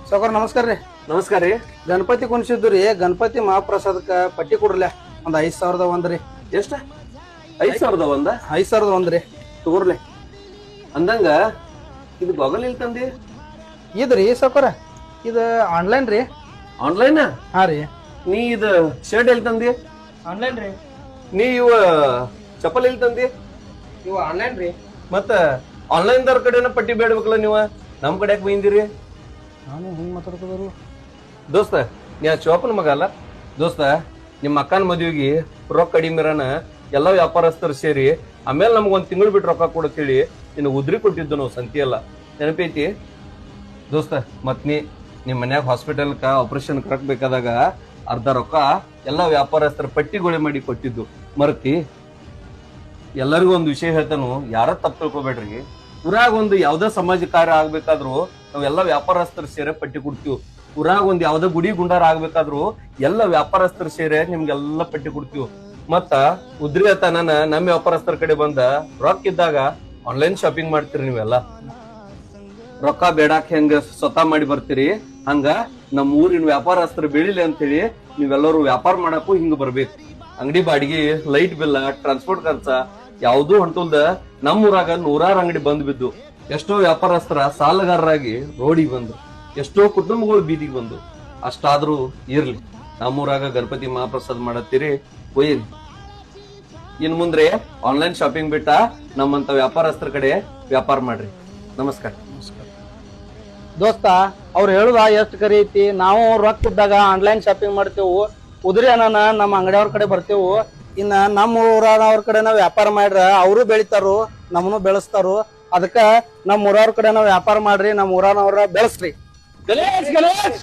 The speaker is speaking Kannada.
ಸಾವ್ಕಾರ ನಮಸ್ಕಾರ ರೀ. ನಮಸ್ಕಾರ ರೀ. ಗಣಪತಿ ಕುಣಿಸಿದ್ದು ರೀ. ಗಣಪತಿ ಮಹಾಪ್ರಸಾದಕ್ಕ ಪಟ್ಟಿ ಕೊಡ್ರಲ್ಲ ಒಂದ್ 5,000 ರೀ. ಎಷ್ಟ? 5,000 5,000 ರೀ. ತಗೋರ್ಲೆ ಅಂದಂಗ ಇದು ಗೊಗಲ್ ಇಲ್ಲಿ ತಂದಿ? ಇದ್ರಿ ಸಾವ್ಕಾರ ಇದು ಆನ್ಲೈನ್ ರೀ. ಆನ್ಲೈನ್? ಹಾ ರೀ. ನೀ ಇದು ಶರ್ಟ್ ಎಲ್ಲಿ ತಂದಿ? ಆನ್ಲೈನ್ ರೀ. ನೀ ಇವ ಚಪ್ಪಲ್ ಎಲ್ಲಿ ತಂದಿ? ಇವು ಆನ್ಲೈನ್ ರೀ. ಮತ್ತ ಆನ್ಲೈನ್ ದವ್ರ ಕಡೆನ ಪಟ್ಟಿ ಬೇಡ್ಬೇಕಲ್ಲ ನೀವ, ನಮ್ ಕಡೆ ಯಾಕೆ ಬೈಂದಿರಿ? ನಾನು ಹಿಂಗ್ ಮಾತಾಡ್ಕೋದ್ರು ದೋಸ್ತ. ನೀ ಆ ಚೋಪನ ಮಗ ಅಲ್ಲ ದೋಸ್ತ. ನಿಮ್ಮ ಅಕ್ಕನ ಮದ್ವಿಗೆ ರೊಕ್ಕ ಕಡಿಮೆರನ ಎಲ್ಲ ವ್ಯಾಪಾರಸ್ಥರು ಸೇರಿ ಆಮೇಲೆ ನಮ್ಗೊಂದ್ ತಿಂಗಳು ಬಿಟ್ಟು ರೊಕ್ಕ ಕೊಡತ್ತೇಳಿ ನಿನ್ನ ಉದ್ರಿ ಕೊಟ್ಟಿದ್ದು ನಾವು ಸಂತಿ ಎಲ್ಲ ನೆನಪೈತಿ ದೋಸ್ತ. ಮತ್ ನಿಮ್ ಮನ್ಯಾಗ ಹಾಸ್ಪಿಟಲ್ಕ ಆಪರೇಷನ್ ಕರಕ್ ಬೇಕಾದಾಗ ಅರ್ಧ ರೊಕ್ಕ ಎಲ್ಲ ವ್ಯಾಪಾರಸ್ಥರ ಪಟ್ಟಿಗೊಳೆ ಮಾಡಿ ಕೊಟ್ಟಿದ್ದು ಮರತಿ. ಎಲ್ಲರಿಗೂ ಒಂದು ವಿಷಯ ಹೇಳ್ತಾನು, ಯಾರ ತಪ್ಪು ತಿಳ್ಕೊಬೇಡ್ರಿ. ಊರಾಗ ಒಂದು ಯಾವ್ದೇ ಸಮಾಜ ಕಾರ್ಯ ಆಗ್ಬೇಕಾದ್ರು ನಾವೆಲ್ಲ ವ್ಯಾಪಾರಸ್ಥರು ಸೇರೆ ಪಟ್ಟಿ ಕೊಡ್ತೀವಿ. ಊರಾಗ ಒಂದ್ ಯಾವ್ದೇ ಗುಡಿ ಗುಂಡಾರ ಆಗ್ಬೇಕಾದ್ರು ಎಲ್ಲ ವ್ಯಾಪಾರಸ್ಥರು ಸೇರೆ ನಿಮ್ಗೆಲ್ಲ ಪಟ್ಟಿ ಕೊಡ್ತೀವಿ. ಮತ್ತ ಉದ್ರಿ ತನನ ನಮ್ಮ ವ್ಯಾಪಾರಸ್ಥರ ಕಡೆ ಬಂದ ರೊಕ್ಕ ಇದ್ದಾಗ ಆನ್ಲೈನ್ ಶಾಪಿಂಗ್ ಮಾಡ್ತೀರಿ ನೀವೆಲ್ಲ. ರೊಕ್ಕ ಬೇಡಾಕ್ ಹೆಂಗ ಸ್ವತಃ ಮಾಡಿ ಬರ್ತೀರಿ, ಹಂಗ ನಮ್ ಊರಿನ ವ್ಯಾಪಾರಸ್ಥರು ಬೆಳಿಲಿ ಅಂತೇಳಿ ನೀವೆಲ್ಲರೂ ವ್ಯಾಪಾರ ಮಾಡಕ್ಕೂ ಹಿಂಗ ಬರ್ಬೇಕು. ಅಂಗಡಿ ಬಾಡಿಗೆ, ಲೈಟ್ ಬಿಲ್, ಟ್ರಾನ್ಸ್ಪೋರ್ಟ್ ಖರ್ಚ ಯಾವ್ದೂ ಹೊಂಟಲ್ದ ನಮ್ಮ ಊರಾಗ 100 ಅಂಗಡಿ ಬಂದ್ ಬಿದ್ದು. ಎಷ್ಟೋ ವ್ಯಾಪಾರಸ್ಥರ ಸಾಲಗಾರರಾಗಿ ರೋಡಿಗೆ ಬಂದ್ರು, ಎಷ್ಟೋ ಕುಟುಂಬಗಳು ಬೀದಿಗೆ ಬಂದು. ಅಷ್ಟಾದ್ರೂ ಇರ್ಲಿ, ನಮ್ಮೂರಾಗ ಗಣಪತಿ ಮಹಾಪ್ರಸಾದ್ ಮಾಡತ್ತೀರಿ, ಒಯ್ಯಿರಿ. ಇನ್ ಮುಂದ್ರೆ ಆನ್ಲೈನ್ ಶಾಪಿಂಗ್ ಬಿಟ್ಟ ನಮ್ಮಂತ ವ್ಯಾಪಾರಸ್ಥರ ಕಡೆ ವ್ಯಾಪಾರ ಮಾಡ್ರಿ. ನಮಸ್ಕಾರ. ದೋಸ್ತ ಅವ್ರು ಹೇಳುದ ಎಷ್ಟು ಕರಿ ಐತಿ. ನಾವು ರೊಕ್ಕ ಇದ್ದಾಗ ಆನ್ಲೈನ್ ಶಾಪಿಂಗ್ ಮಾಡ್ತೇವು. ಉದ್ರಿ ಅನ್ನ ನಮ್ಮ ಅಂಗಡಿಯವ್ರ ಕಡೆ ಬರ್ತೇವು. ಇನ್ನ ನಮ್ಮ ಊರವ್ರ ಕಡೆ ನಾವ್ ವ್ಯಾಪಾರ ಮಾಡ್ರ ಅವರು ಬೆಳಿತಾರು, ನಮ್ಮನ್ನು ಬೆಳೆಸ್ತಾರು. ಅದಕ್ಕ ನಮ್ಮ ಊರವ್ರ ಕಡೆ ನಾವ್ ವ್ಯಾಪಾರ ಮಾಡ್ರಿ, ನಮ್ಮ ಊರವ್ರ ಬೆಳೆಸ್ರಿ. ಗಣೇಶ್ ಗಣೇಶ್